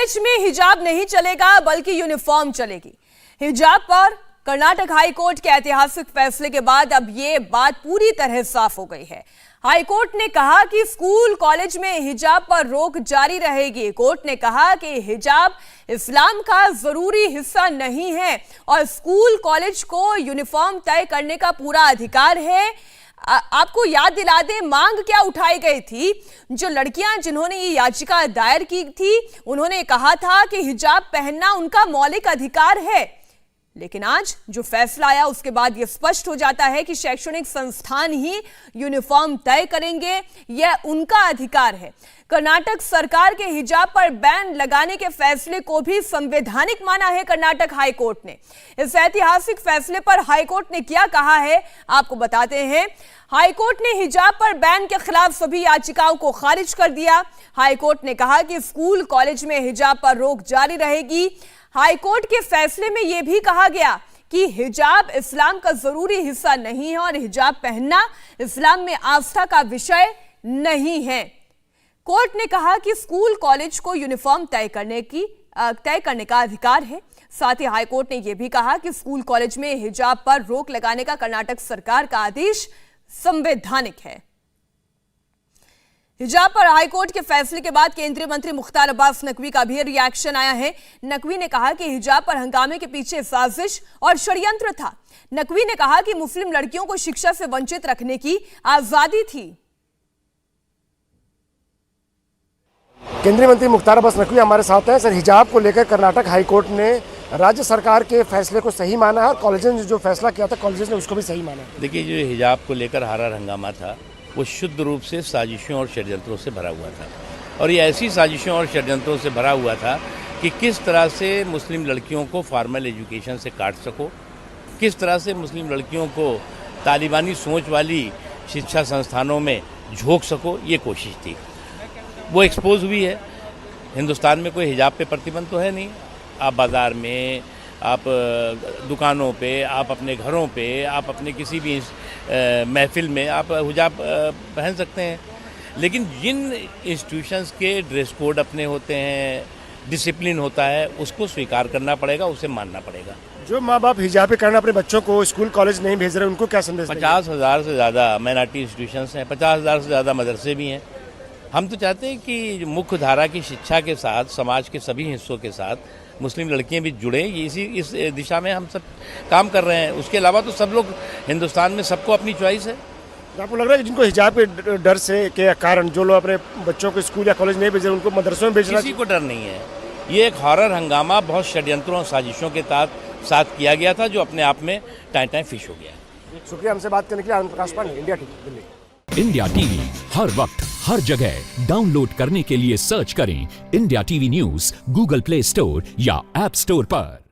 College में हिजाब नहीं चलेगा बल्कि यूनिफॉर्म चलेगी। हिजाब पर कर्नाटक हाई कोर्ट के ऐतिहासिक फैसले के बाद अब ये बात पूरी तरह साफ हो गई है। हाई कोर्ट ने कहा कि स्कूल कॉलेज में हिजाब पर रोक जारी रहेगी। कोर्ट ने कहा कि हिजाब इस्लाम का जरूरी हिस्सा नहीं है और स्कूल कॉलेज को यूनिफॉर्म तय करने का पूरा अधिकार है। आपको याद दिला दें, मांग क्या उठाई गई थी। जो लड़कियां जिन्होंने ये याचिका दायर की थी, उन्होंने कहा था कि हिजाब पहनना उनका मौलिक अधिकार है। लेकिन आज जो फैसला आया उसके बाद यह स्पष्ट हो जाता है कि शैक्षणिक संस्थान ही यूनिफॉर्म तय करेंगे, यह उनका अधिकार है। कर्नाटक सरकार के हिजाब पर बैन लगाने के फैसले को भी संवैधानिक माना है कर्नाटक हाई कोर्ट ने। इस ऐतिहासिक फैसले पर हाई कोर्ट ने क्या कहा है आपको बताते हैं। हाई कोर्ट ने हिजाब पर बैन के खिलाफ सभी याचिकाओं को खारिज कर दिया। हाई कोर्ट ने कहा कि स्कूल कॉलेज में हिजाब पर रोक जारी रहेगी। हाई कोर्ट के फैसले में यह भी कहा गया कि हिजाब इस्लाम का जरूरी हिस्सा नहीं है और हिजाब पहनना इस्लाम में आस्था का विषय नहीं है। कोर्ट ने कहा कि स्कूल कॉलेज को यूनिफॉर्म तय करने का अधिकार है। साथ ही हाई कोर्ट ने यह भी कहा कि स्कूल कॉलेज में हिजाब पर रोक लगाने का कर्नाटक सरकार का आदेश संवैधानिक है। हिजाब पर हाईकोर्ट के फैसले के बाद केंद्रीय मंत्री मुख्तार अब्बास नकवी का भी रिएक्शन आया है। नकवी ने कहा कि हिजाब पर हंगामे के पीछे साजिश और षड्यंत्र था। नकवी ने कहा कि मुस्लिम लड़कियों को शिक्षा से वंचित रखने की आजादी थी। केंद्रीय मंत्री मुख्तार अब्बास नकवी हमारे साथ हैं। सर, हिजाब को लेकर कर्नाटक हाईकोर्ट ने राज्य सरकार के फैसले को सही माना है और कॉलेज ने जो फैसला किया था कॉलेज ने उसको भी सही माना। देखिए, जो हिजाब को लेकर हारा हंगामा था वो शुद्ध रूप से साजिशों और षड्यंत्रों से भरा हुआ था और ये ऐसी साजिशों और षड्यंत्रों से भरा हुआ था कि किस तरह से मुस्लिम लड़कियों को फॉर्मल एजुकेशन से काट सको, किस तरह से मुस्लिम लड़कियों को तालिबानी सोच वाली शिक्षा संस्थानों में झोंक सको, ये कोशिश थी। वो एक्सपोज हुई है। हिंदुस्तान में कोई हिजाब पे प्रतिबंध तो है नहीं। आप बाज़ार में, आप दुकानों पे, आप अपने घरों पे, आप अपने किसी भी महफिल में आप हिजाब पहन सकते हैं। लेकिन जिन इंस्टीट्यूशंस के ड्रेस कोड अपने होते हैं, डिसिप्लिन होता है, उसको स्वीकार करना पड़ेगा, उसे मानना पड़ेगा। जो माँ बाप हिजाब के कारण अपने बच्चों को स्कूल कॉलेज नहीं भेज रहे, उनको क्या संदेश? 50,000 से ज़्यादा माइनॉरिटी इंस्टीट्यूशंस हैं, 50,000 से ज़्यादा मदरसे भी हैं। हम तो चाहते हैं कि मुख्य धारा की शिक्षा के साथ समाज के सभी हिस्सों के साथ मुस्लिम लड़कियां भी जुड़े। इस दिशा में हम सब काम कर रहे हैं। उसके अलावा तो सब लोग हिंदुस्तान में, सबको अपनी चॉइस है। आपको लग रहा है कि जिनको हिजाब के डर से के कारण जो लोग अपने बच्चों को स्कूल या कॉलेज नहीं भेज रहे, उनको मदरसों में भेजना? किसी को डर नहीं है। ये एक हॉरर हंगामा बहुत षड्यंत्रों और साजिशों के साथ किया गया था, जो अपने आप में टाइम फिश हो गया। शुक्रिया हमसे बात करने के लिए। Anand Prakash Pandey, India TV, Delhi. India TV हर वक्त हर जगह डाउनलोड करने के लिए सर्च करें India TV news Google Play Store या ऐप स्टोर पर।